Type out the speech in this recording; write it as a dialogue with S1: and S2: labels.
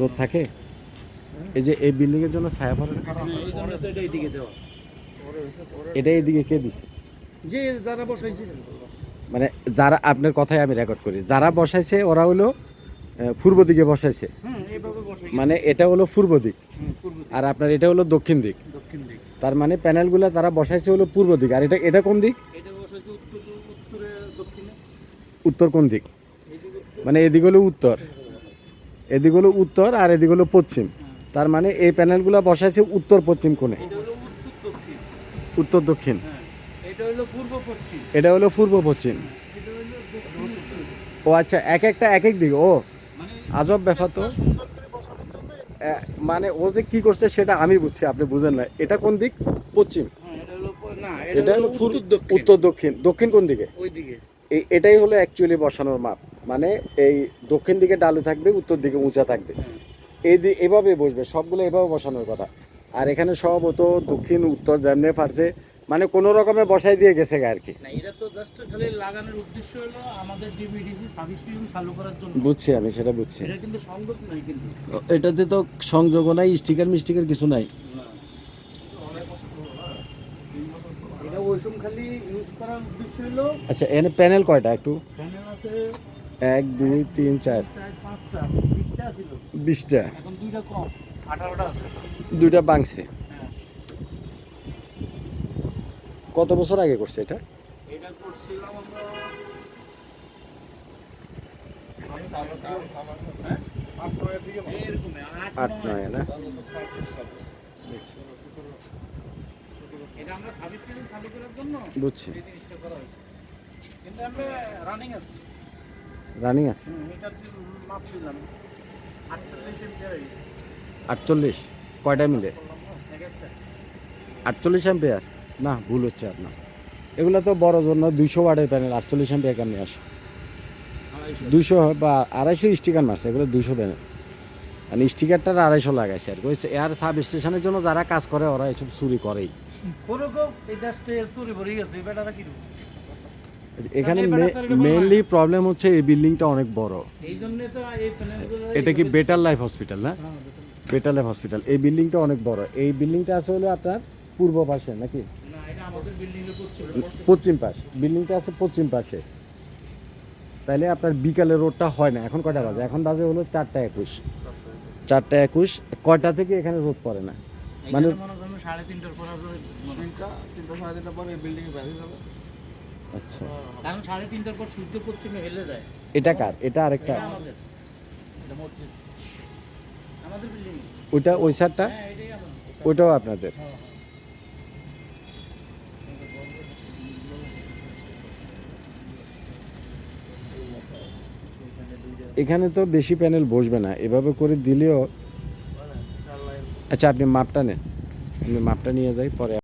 S1: রোদ থাকে? এই যে এই বিল্ডিং এর জন্য ছায়া পড়ে না?
S2: এই জন্য তো এটা এইদিকে দেওয়া।
S1: এটা এইদিকে কে দিছে?
S2: যে যারা বসাইছে
S1: মানে যারা, আপনার কথাই আমি রেকর্ড করি, যারা বসাইছে ওরা হলো পূর্ব দিকে বসাইছে,
S2: এইভাবে বসাই।
S1: মানে এটা হলো পূর্ব দিক
S2: পূর্ব দিক,
S1: আর আপনার এটা হলো দক্ষিণ দিক।
S2: দক্ষিণ দিক।
S1: তার মানে প্যানেলগুলো তারা বসাইছে হলো পূর্ব দিক, আর এটা এটা কোন দিক?
S2: এটা বসাইছে উত্তরে দক্ষিণে।
S1: উত্তর কোন দিক?
S2: এইদিকে
S1: মানে এদিক হলো উত্তর, এদিক হলো উত্তর আর এদিক হলো পশ্চিম। তার মানে এই প্যানেলগুলো বসাইছে উত্তর পশ্চিম কোণে।
S2: এটা হলো উত্তর দক্ষিণ।
S1: উত্তর দক্ষিণ।
S2: হ্যাঁ, এটা হলো পূর্ব পশ্চিম।
S1: এটা হলো পূর্ব পশ্চিম।
S2: এটা হলো দক্ষিণ উত্তর।
S1: ও আচ্ছা, এক একটা এক এক দিক। ও
S2: মানে
S1: আজব ব্যাপার তো।
S2: সুন্দর করে বসানোর জন্য।
S1: মানে ও যে কি করছে সেটা আমি বুঝছি, আপনি বুঝেন না। এটা কোন দিক? পশ্চিম।
S2: হ্যাঁ, এটা হলো না,
S1: এটা হলো
S2: উত্তর দক্ষিণ।
S1: উত্তর দক্ষিণ। দক্ষিণ কোন দিকে?
S2: ওইদিকে।
S1: এটাই হলো অ্যাকচুয়ালি বসানোর মাপ। মানে এই দক্ষিণ দিকে ডালু থাকবে, উত্তর দিকে উঁচা থাকবে। এভাবে বসবে, সবগুলো এভাবে বসানোর কথা। আর এখানে সব তো দক্ষিণ উত্তর যেমনি পারছে, মানে কোনো রকমে বসাই দিয়ে গেছে আর কি।
S2: না, এটা তো জাস্ট খালি লাগানোর উদ্দেশ্য হলো আমাদের ডিবিডিসি সার্ভিস স্টেশন চালু করার জন্য।
S1: বুঝছি, আমি সেটা বুঝছি।
S2: এটা কিন্তু সংযোগ নাই কিন্তু।
S1: এটাতে তো সংযোগও নাই, স্টিকার মিস্টিকার কিছু নাই।
S2: এটা ওইসব খালি ইউজ করার উদ্দেশ্য হলো।
S1: আচ্ছা, এখানে প্যানেল কয়টা একটু?
S2: প্যানেল আছে
S1: 1 2 3 4
S2: 5টা, 20টা ছিল।
S1: 20টা।
S2: এখন দুইটা কম, 18টা আছে।
S1: দুইটা বাংছে।
S2: হ্যাঁ,
S1: কত বছর আগে করছে এটা?
S2: এটা করছিলাম আমরা। এরকমই
S1: 8 9 না?
S2: এটা আমরা সার্ভিস স্টেশন চালু করার জন্য
S1: বুঝছি।
S2: এই জিনিসটা করা হয়েছে। কিন্তু আমরা রানিং আছে।
S1: রানিং আছে।
S2: মিটার দিয়ে মাপ দিলাম 48 এম্পিয়ার।
S1: 48 কয়টা মিলে?
S2: এক একটা
S1: 48 অ্যাম্পিয়ার? না, ভুল হচ্ছে আপনার। এগুলো তো বড় জন্য 200 ওয়াটের প্যানেল, 48 অ্যাম্পিয়ার কেমনি আসে? 200 বা 250 স্টিকার মারছে, এগুলো 200 প্যানেল। মানে স্টিকারটার 250 লাগাইছে আর কি। এর সাব স্টেশনের জন্য যারা কাজ করে ওরা এসব চুরি করেই।
S2: ওরকম এটা স্টেল চুরি ভরে গেছে। বেটারা কি
S1: এখানে মেইনলি প্রবলেম হচ্ছে এই বিল্ডিংটা অনেক বড়।
S2: এই জন্য তো এই প্যানেলগুলো।
S1: এটা কি বেটার লাইফ হসপিটাল না? Better life hospital. এই বিল্ডিংটা অনেক বড়। এই বিল্ডিংটা আছে হলো আপনার পূর্ব পাশে নাকি?
S2: না, এটা আমাদের বিল্ডিং এর পশ্চিম।
S1: পশ্চিম পাশ। বিল্ডিংটা আছে পশ্চিম পাশে। তাইলে আপনার বিকালে রোডটা হয় না। এখন কয়টা বাজে? এখন বাজে হলো 4টা 21। 4টা 21। কয়টা থেকে এখানে রোদ পড়ে না? মানে
S2: মনে করেন 3:30টার পর আর 3টা 3:30 পরে বিল্ডিং এ বাইরে যাবে।
S1: আচ্ছা,
S2: কারণ 3:30টার পর সূর্য পশ্চিমে হেলে যায়।
S1: এটা কার? এটা আরেকটা।
S2: এটা আমাদের। এটা মসজিদ। আমাদের বিল্ডিং।
S1: ওইটা ওই সাইডটা?
S2: হ্যাঁ, এটাই আমাদের।
S1: ওইটাও আপনাদের? এখানে তো বেশি প্যানেল বসবে না, এভাবে করে দিলেও। আচ্ছা, আপনি মাপটা নেন, আমি মাপটা নিয়ে যাই পরে।